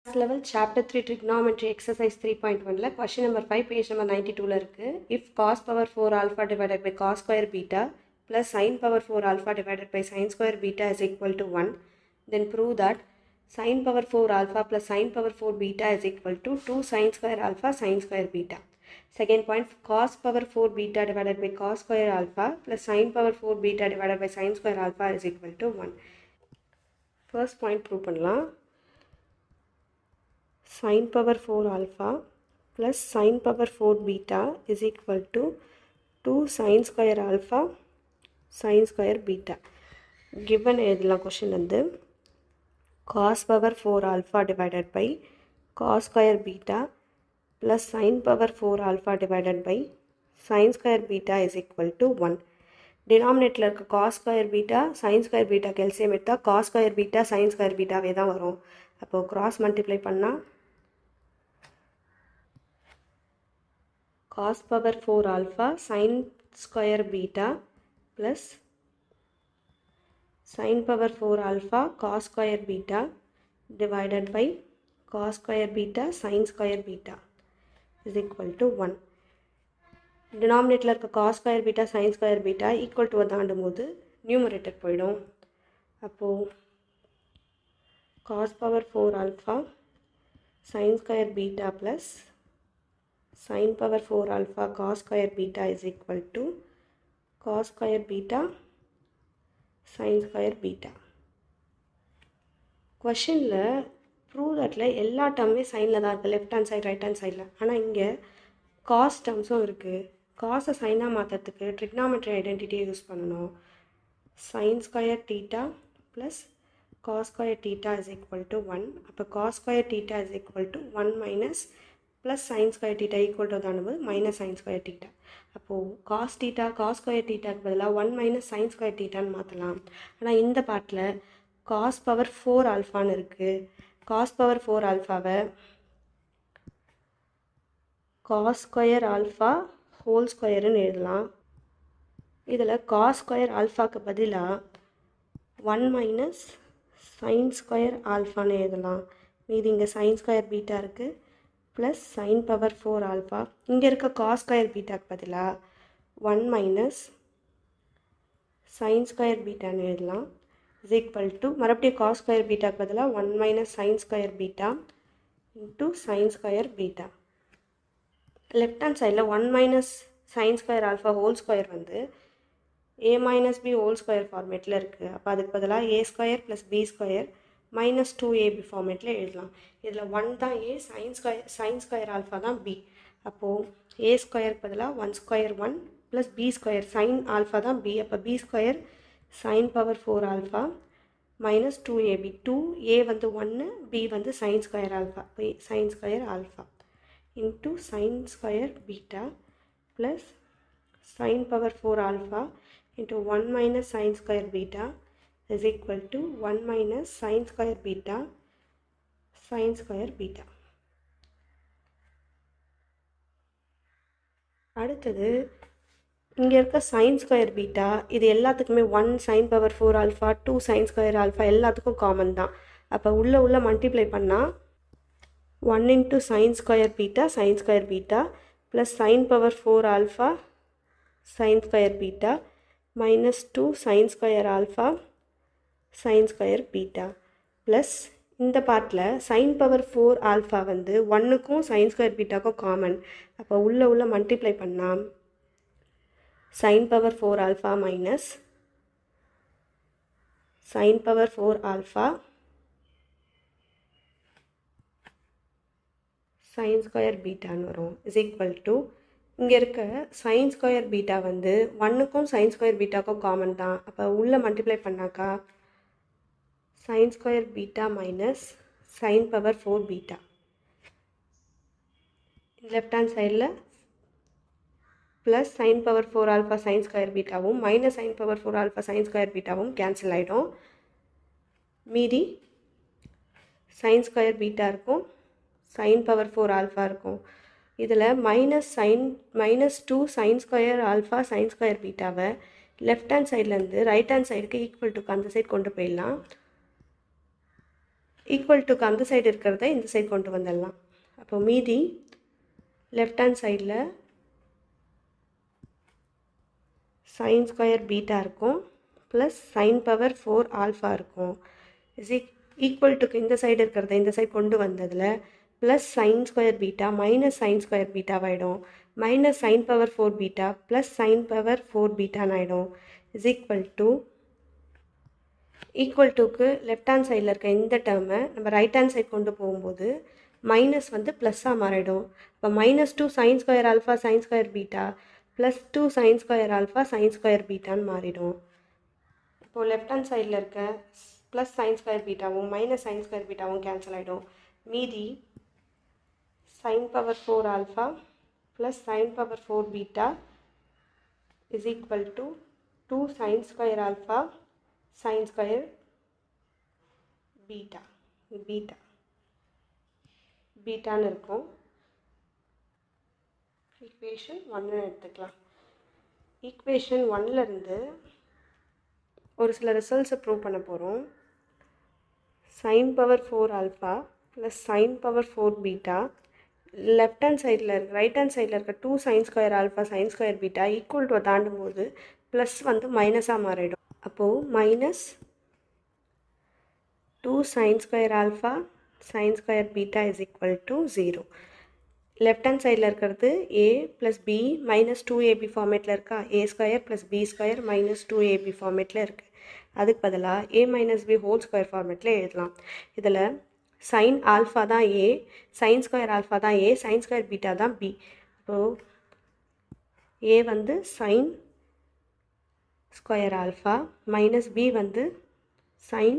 level chapter 3 trigonometry exercise 3.1 la question number 5 page number 92 la irukku. If cos power 4 alpha divided by cos square beta plus sin power 4 alpha divided by sin square beta is equal to 1, then prove that sin power 4 alpha plus sin power 4 beta is equal to 2 sin square alpha sin square beta. Second point, cos power 4 beta divided by cos square alpha plus sin power 4 beta divided by sin square alpha is equal to 1. First point prove பண்ணலாம். Sin power 4 alpha plus sin power 4 beta is equal to 2 sin square alpha sin square beta. Given எழுதலாம் question வந்து cos power 4 alpha divided by cos square beta plus sin power 4 alpha divided by sin square beta is equal to 1. Denominator இருக்க cos square beta sin square beta LCM எடுத்தா cos square beta sin square beta வே தான் வரும். அப்போ cross multiply பண்ணா cos power 4 alpha sin square beta plus sin power 4 alpha cos square beta divided by cos square beta sin square beta is equal to 1. Denominator இருக்க cos square beta sin square beta equal to தாண்டும் போது numerator போயிடும். அப்போ cos power 4 alpha sin square beta plus sin power 4 alpha cos square beta is equal to cos square beta sin square beta. Questionல prove thatல எல்லா டேர்மே சைனில் தான் இருக்குது, left hand side right hand சைடில். ஆனால் இங்கே காஸ் டேர்ம்ஸும் இருக்குது. காஸை சைனாக மாற்றுறதுக்கு ட்ரிக்னாமெட்ரி ஐடென்டிட்டியை யூஸ் பண்ணணும். Sine square theta plus cos square theta is equal to 1. அப்போ cos square theta is equal to 1 minus plus sin square theta equal to தானும்போது minus sin square theta. அப்போது cos theta cos square theta பதிலாக 1 minus sin square theta மாற்றலாம். ஆனால் இந்த பாட்டில் cos power 4 alphaன்னு இருக்குது. cos power 4 alphaவை cos square alpha whole squareன்னு எழுதலாம். இதில் cos square alphaக்கு பதிலாக 1 minus sin square alphaன்னு எழுதலாம். மீதி இங்கே sin square beta இருக்குது plus sin power 4 alpha. இங்கே இருக்க cos square beta பதிலாக 1 minus sin square beta எழுதலாம் is equal to மறுபடியும் cos square beta பதிலாக 1 minus sin square beta into sin square beta. left hand side 1 minus sin square alpha whole square வந்து a minus b whole square ஃபார்மேட்டில் இருக்குது. அப்போ அதுக்கு பதிலாக a square plus b square minus 2ab ஃபார்மேட்டில் எழுதலாம். இதில் 1 தான் a, sin square alpha தான் b. அப்போது a ஸ்கொயருக்கு பதிலாக 1 square 1 plus b square sin alpha தான் b. அப்போ b square sin power 4 alpha minus 2ab. 2a வந்து 1, b வந்து sin square alpha, sin square alpha into sin square beta plus sin power 4 alpha into 1 minus sin square beta is equal to 1 minus sin square beta sin square beta. அடுத்தது இங்கே இருக்க sin square beta இது எல்லாத்துக்குமே 1 sin power 4 alpha 2 sin square alpha எல்லாத்துக்கும் common தான். அப்போ உள்ள multiply பண்ணால் 1 into sin square beta plus sin power 4 alpha sin square beta minus 2 sin square alpha sin square beta plus இந்த பார்ட்டில் sin power 4 alpha வந்து 1க்கும் sin square betaக்கும் காமன். அப்போ உள்ள மல்டிப்ளை பண்ணால் sin power 4 alpha minus sin power 4 alpha sin square betaன்னு வரும் is equal to இங்கே இருக்க sin square beta வந்து 1க்கும் sin square betaக்கும் காமன் தான். அப்போ உள்ள மல்டிப்ளை பண்ணாக்கா sin square beta minus sin power 4 beta. left hand sideல plus sin power 4 alpha sin square betaவும் minus sin power 4 alpha sin square betaவும் cancel ஆகிடும். மீதி sin square beta இருக்கும், sin power 4 alpha இருக்கும். இதில் minus 2 sin square alpha sin square betaவை left hand sideலேருந்து right hand sideக்கு equal to அந்த side கொண்டு போயிடலாம். Equal டுக்கு அந்த சைடு இருக்கிறத இந்த சைடு கொண்டு வந்துடலாம். அப்போ மீதி லெஃப்ட் ஹேண்ட் சைடில் sin ஸ்கொயர் பீட்டா இருக்கும் ப்ளஸ் sin பவர் 4 ஆல்ஃபா இருக்கும். ஈக்குவல் டுக்கு இந்த சைடு இருக்கிறத இந்த சைடு கொண்டு வந்ததில் plus sin square beta minus sin square பீட்டாவாயிடும். Minus sin power 4 beta plus sin power 4 பீட்டான்னு ஆகிடும். ஈக்குவல் டுக்கு லெஃப்ட் ஹேண்ட் சைடில் இருக்க இந்த டேர்மை நம்ம ரைட் ஹேண்ட் சைட் கொண்டு போகும்போது மைனஸ் வந்து ப்ளஸ்ஸாக மாறிடும். இப்போ -2 sin square alpha sin square beta plus 2 sin square alpha sin square பீட்டான்னு மாறிடும். இப்போது லெஃப்ட் ஹேண்ட் சைடில் இருக்க ப்ளஸ் sin ஸ்கொயர் பீட்டாவும் மைனஸ் sin ஸ்கொயர் பீட்டாவும் கேன்சல் ஆகிடும். மீதி sin power 4 alpha plus sin power 4 beta is equal to 2 sin square alpha sin square பீட்டான்னு இருக்கும். ஈக்குவேஷன் 1 எடுத்துக்கலாம். ஈக்குவேஷன் 1லேருந்து ஒரு சில ரிசல்ட்ஸை ப்ரூவ் பண்ண போகிறோம். sin power 4 alpha plus sin power 4 beta left hand சைடில் ரைட் ஹேண்ட் சைடில் இருக்க 2 sin square alpha sin square beta equal to தாண்டும் போது ப்ளஸ் வந்து மைனஸாக மாறிடும். அப்போது minus 2 sin square alpha sin square beta is equal to 0. Left hand சைடில் இருக்கிறது a plus b minus 2ab ஃபார்மேட்டில் இருக்கா. a square plus b square minus 2ab ஃபார்மேட்டில் இருக்குது. அதுக்கு பதிலாக a minus b whole square ஃபார்மேட்டில் எழுதலாம். இதில் sin ஆல்ஃபா தான் a, sin ஸ்கொயர் ஆல்ஃபா தான் a, sin ஸ்கொயர் பீட்டா தான் b. இப்போது a வந்து sin square alpha minus b வந்து sin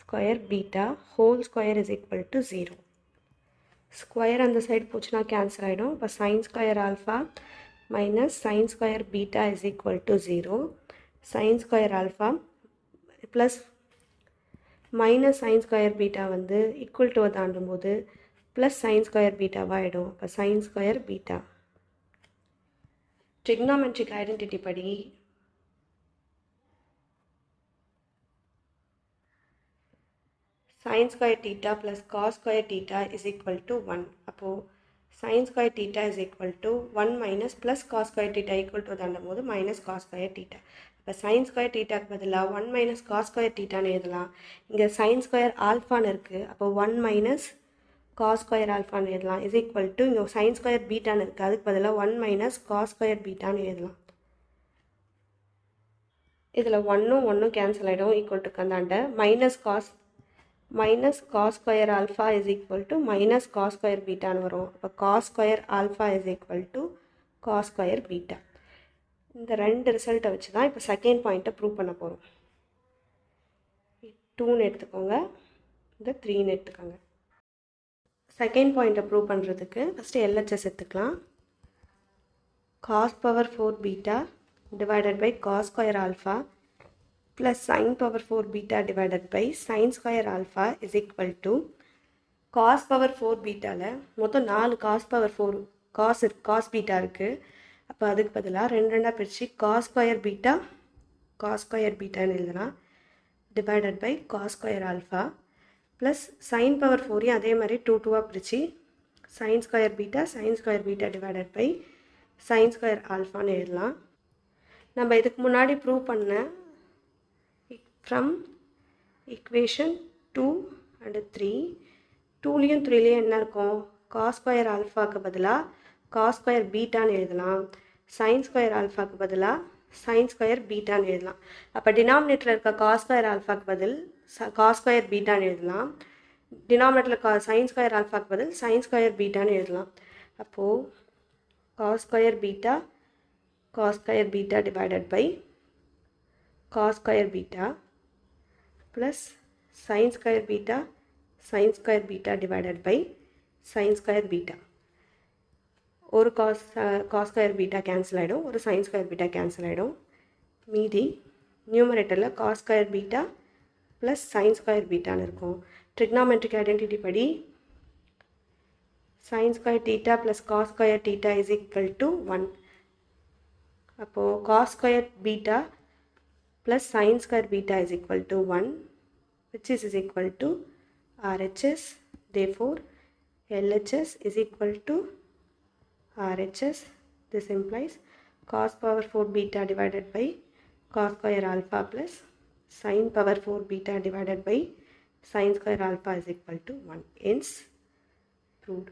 square beta whole square is equal to 0. Square அந்த சைடு போச்சுன்னா கேன்சல் ஆகிடும். இப்போ sin square alpha minus sin square beta is equal to 0. sin square alpha plus minus sin square beta வந்து equal to தாண்டும் போது plus sin square பீட்டாவாகிடும். இப்போ sin square beta trigonometric identity படி sin square theta plus cos square theta is equal to 1. அப்போது sin square theta is equal to 1 minus plus cos square theta equal to தாண்டும் போது minus cos square theta. இப்போ sin square thetaக்கு பதிலாக 1 minus cos square thetaன்னு எழுதலாம். இங்கே sin square ஆல்ஃபான்னு இருக்குது. அப்போ 1 minus cos square ஆல்ஃபான்னு எழுதலாம் is equal to இங்கே sin square பீட்டான்னு இருக்குது. அதுக்கு பதிலாக 1 minus cos square பீட்டான்னு எழுதலாம். இதில் 1 கேன்சல் ஆகிடும். ஈக்குவல் டு கந்தாண்ட minus cos square alpha is equal to minus cos square beta வரும். அப்போ cos square alpha is equal to cos square beta. இந்த ரெண்டு ரிசல்ட்டை வச்சு தான் இப்போ செகண்ட் பாயிண்ட்டை ப்ரூவ் பண்ண போகிறோம். 2ன்னு எடுத்துக்கோங்க, இந்த 3ன்னு எடுத்துக்கோங்க. செகண்ட் பாயிண்ட்டை ப்ரூவ் பண்ணுறதுக்கு ஃபஸ்ட்டு LHS எடுத்துக்கலாம். cos power 4 beta divided by cos square alpha plus sin power 4 beta divided by sin square alpha is equal to cos power 4 betaல மொத்தம் 4 cos power 4 cos beta இருக்குது. அப்போ அதுக்கு பதிலாக ரெண்டாக பிரித்து cos square betaன்னு எழுதலாம் divided by cos square alpha plus sin power 4 அதே மாதிரி 2 பிரித்து sin square beta divided by sin square alphaன்னு எழுதலாம். நம்ம இதுக்கு முன்னாடி ப்ரூவ் பண்ண from equation 2 and 3 2லேயும் 3லேயும் என்ன இருக்கும், cos square alphaக்கு பதிலாக cos square betaன்னு எழுதலாம், sin square alphaக்கு பதிலாக sin square betaன்னு எழுதலாம். அப்போ டினாமினேட்டரில் இருக்க cos square alphaக்கு பதில் cos square betaன்னு எழுதலாம், டினாமினேட்டரில் sin square alphaக்கு பதில் sin square betaன்னு எழுதலாம். அப்போது cos square beta divided by cos square beta plus sin square beta divided by sin square beta. ஒரு cos square beta கேன்சல் ஆகிடும், ஒரு sin square beta கேன்சல் ஆகிடும். மீதி நியூமரேட்டரில் cos square beta plus sin square betaன்னு இருக்கும். Trigonometric identity படி sin square theta plus cos square theta is equal to 1. அப்போது cos square beta plus sin square beta is equal to 1, which is equal to RHS. Therefore, LHS is equal to RHS. This implies cos power 4 beta divided by cos square alpha plus sin power 4 beta divided by sin square alpha is equal to 1. Hence, proved.